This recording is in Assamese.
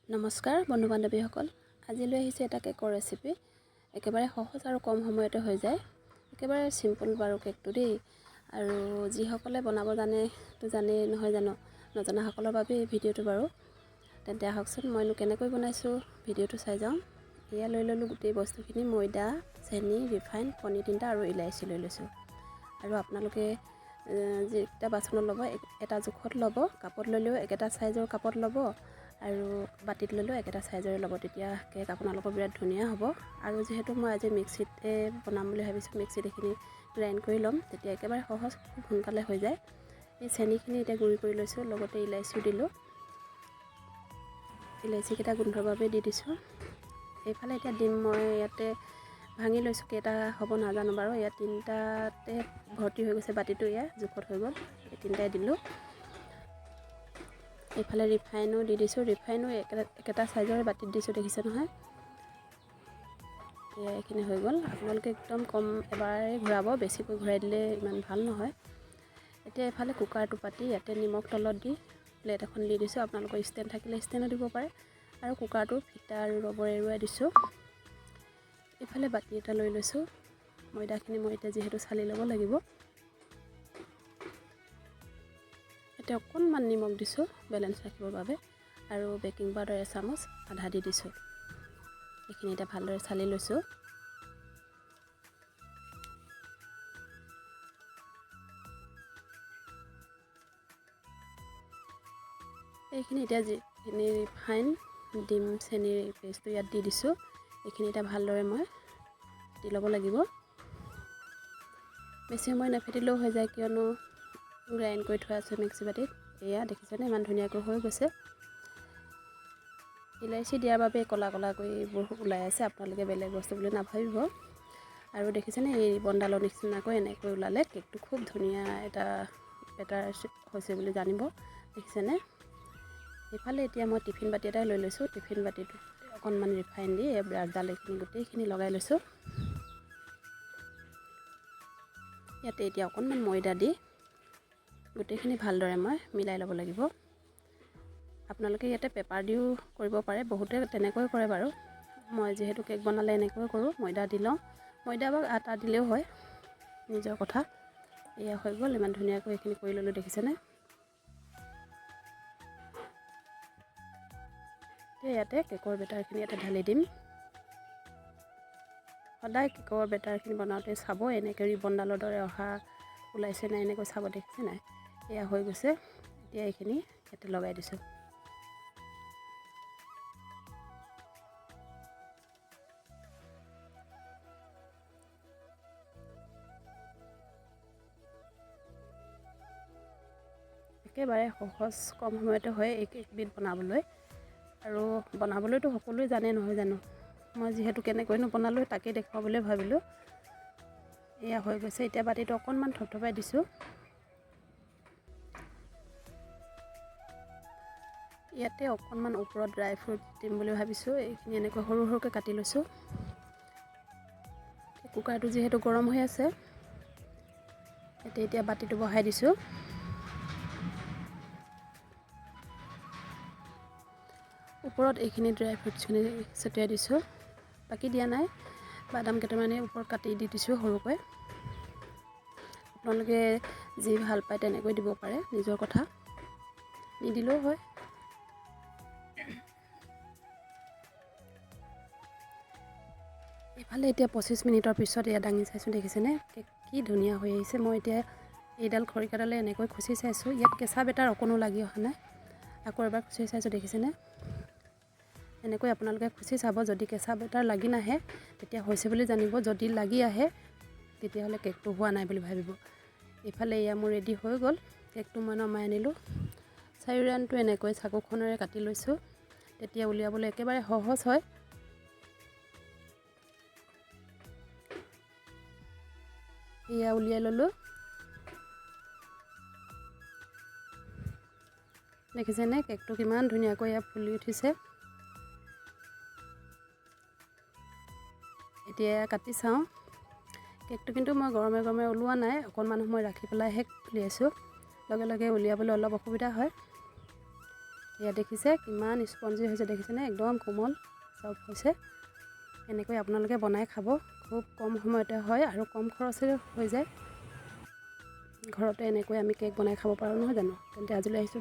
নমস্কাৰ বন্ধু বান্ধৱীসকল, আজি লৈ আহিছে এটা কেকৰ ৰেচিপি। একেবাৰে সহজ আৰু কম সময়তে হৈ যায়, একেবাৰে সিম্পল বাৰু কেকটো দেই। আৰু যিসকলে বনাব জানে তো জানেই নহয় জানো, নজনাসকলৰ বাবে এই ভিডিঅ'টো বাৰু। তেন্তে আহকচোন মইনো কেনেকৈ বনাইছোঁ ভিডিঅ'টো চাই যাওঁ। এয়া লৈ ল'লোঁ গোটেই বস্তুখিনি, ময়দা, চেনি, ৰিফাইন, কণী 3টা আৰু ইলাইচি লৈ লৈছোঁ। আৰু আপোনালোকে যিটা বাচনত ল'ব এটা জোখত ল'ব, কাপত ল'লেও একেটা চাইজৰ কাপত ল'ব আৰু বাটিত ল'লেও একেটা চাইজৰে ল'ব, তেতিয়া কেক আপোনালোকৰ বিৰাট ধুনীয়া হ'ব। আৰু যিহেতু মই আজি মিক্সিতে বনাম বুলি ভাবিছোঁ, মিক্সিত এইখিনি গ্ৰাইণ্ড কৰি ল'ম, তেতিয়া একেবাৰে সহজ, খুব সোনকালে হৈ যায়। এই চেনিখিনি এতিয়া গুড়ি কৰি লৈছোঁ, লগতে ইলাইচিও দিলোঁ। ইলাইচিকেইটা গোন্ধৰ বাবে দি দিছোঁ। এইফালে এতিয়া ডিম মই ইয়াতে ভাঙি লৈছোঁ, কেইটা হ'ব নাজানো বাৰু। ইয়াত 3টাতে ভৰ্তি হৈ গৈছে, বাতিটো এয়া জোখত হৈ গ'ল, এই 3টাই দিলোঁ। এইফালে ৰিফাইনো দি দিছোঁ, ৰিফাইনো একেটা চাইজৰ বাতিত দিছোঁ, দেখিছে নহয়। এয়া এইখিনি হৈ গ'ল। আপোনালোকে একদম কম এবাৰে ঘূৰাব, বেছিকৈ ঘূৰাই দিলে ইমান ভাল নহয়। এতিয়া এইফালে কুকাৰটো পাতি ইয়াতে নিমখ তলত দি প্লেট এখন দি দিছোঁ। আপোনালোকৰ ষ্টেণ্ড থাকিলে ষ্টেণ্ডো দিব পাৰে। আৰু কুকাৰটো ফিটা আৰু ৰবৰ এৰুৱাই দিছোঁ। এইফালে বাতি এটা লৈ লৈছোঁ, ময়দাখিনি মই এতিয়া যিহেতু চালি ল'ব লাগিব। এতিয়া অকণমান নিমখ দিছোঁ বেলেঞ্চ ৰাখিবৰ বাবে, আৰু বেকিং পাউডাৰ এচামুচ আধা দি দিছোঁ। এইখিনি এতিয়া ভালদৰে চালি লৈছোঁ। এইখিনি এতিয়া যিখিনি ৰিফাইন, ডিম, চেনিৰ পেষ্টটো ইয়াত দি দিছোঁ। এইখিনি এতিয়া ভালদৰে মই দি ল'ব লাগিব। বেছি সময় নাফেটিলেও হৈ যায়, কিয়নো গ্ৰাইণ্ড কৰি থোৱা আছে মিক্সি বাতিত। এয়া দেখিছেনে ইমান ধুনীয়াকৈ হৈ গৈছে। ইলাইচি দিয়াৰ বাবে ক'লা ক'লাকৈ এইবোৰ ওলাই আছে, আপোনালোকে বেলেগ বস্তু বুলি নাভাবিব। আৰু দেখিছেনে এই বনডালৰ নিচিনাকৈ এনেকৈ ওলালে কেকটো খুব ধুনীয়া এটা বেটাৰ হৈছে বুলি জানিব, দেখিছেনে। এইফালে এতিয়া মই টিফিন বাতি এটাই লৈ লৈছোঁ। টিফিন বাতিটো অকণমান ৰিফাইন দি এই ব্ৰাছডাল এইখিনি গোটেইখিনি লগাই লৈছোঁ। ইয়াতে এতিয়া অকণমান ময়দা দি গোটেইখিনি ভালদৰে মই মিলাই ল'ব লাগিব। আপোনালোকে ইয়াতে পেপাৰ দিও কৰিব পাৰে, বহুতে তেনেকৈ কৰে বাৰু। মই যিহেতু কেক বনালে এনেকৈ কৰোঁ, ময়দা দি লওঁ। ময়দা বা আটা দিলেও হয়, নিজৰ কথা। এয়া হৈ গ'ল, ইমান ধুনীয়াকৈ এইখিনি কৰি ল'লোঁ, দেখিছেনে। ইয়াতে কেকৰ বেটাৰখিনি ইয়াতে ঢালি দিম। সদায় কেকৰ বেটাৰখিনি বনাওঁতে চাব, এনেকৈ ৰিবনডালৰ দৰে অহা ওলাইছে নাই, এনেকৈ চাব, দেখিছে নাই। এয়া হৈ গৈছে। এতিয়া এইখিনি ইয়াতে লগাই দিছোঁ। একেবাৰে সহজ, কম সময়তে হয় এই কেকবিধ বনাবলৈ। আৰু বনাবলৈতো সকলোৱে জানে নহয় জানো। মই যিহেতু কেনেকৈনো বনালোঁ তাকেই দেখুৱাবলৈ ভাবিলোঁ। এয়া হৈ গৈছে। এতিয়া বাতিটো অকণমান থপথপাই দিছোঁ। ইয়াতে অকণমান ওপৰত ড্ৰাই ফ্ৰুট দিম বুলি ভাবিছোঁ। এইখিনি এনেকৈ সৰু সৰুকৈ কাটি লৈছোঁ। কুকাৰটো যিহেতু গৰম হৈ আছে, এতিয়া বাতিটো বহাই দিছোঁ। ওপৰত এইখিনি ড্ৰাই ফ্ৰুটছখিনি ছটিয়াই দিছোঁ, বাকী দিয়া নাই। বাদাম কেইটামানে ওপৰত কাটি দি দিছোঁ সৰুকৈ। আপোনালোকে যি ভাল পায় তেনেকৈ দিব পাৰে, নিজৰ কথা, নিদিলেও হয়। এইফালে এতিয়া 25 মিনিটৰ পিছত এয়া দাঙি চাইছোঁ, দেখিছেনে কেক কি ধুনীয়া হৈ আহিছে। মই এতিয়া এইডাল খৰিকাডালে এনেকৈ খুচি চাইছোঁ, ইয়াত কেঁচা বেটাৰ অকণো লাগি অহা নাই। আকৌ এবাৰ খুচি চাইছোঁ, দেখিছেনে। এনেকৈ আপোনালোকে খুচি চাব, যদি কেঁচা বেটাৰ লাগি নাহে তেতিয়া হৈছে বুলি জানিব। যদি লাগি আহে তেতিয়াহ'লে কেকটো হোৱা নাই বুলি ভাবিব। এইফালে এয়া মোৰ ৰেডি হৈ গ'ল। কেকটো মই নমাই আনিলোঁ। চাৰিওৰাউণ্ডটো এনেকৈ চাকুখনেৰে কাটি লৈছোঁ, তেতিয়া উলিয়াবলৈ একেবাৰে সহজ হয়। এয়া উলিয়াই ল'লোঁ, দেখিছেনে কেকটো কিমান ধুনীয়াকৈ এয়া ফুলি উঠিছে। এতিয়া কাটি চাওঁ। কেকটো কিন্তু মই গৰমে গৰমে ওলোৱা নাই, অকণমান সময় ৰাখি পেলাইহে উলিয়াইছোঁ। লগে লগে উলিয়াবলৈ অলপ অসুবিধা হয়। এয়া দেখিছে কিমান স্পঞ্জি হৈছে, দেখিছেনে? একদম কোমল চফ্ট হৈছে। এনেকৈ আপোনালোকে বনাই খাব, খুব কম সময়তে হয় আৰু কম খৰচেৰে হৈ যায়। ঘৰতে এনেকৈ আমি কেক বনাই খাব পাৰোঁ নহয় জানো? তেন্তে আজিলৈ আহিছোঁ।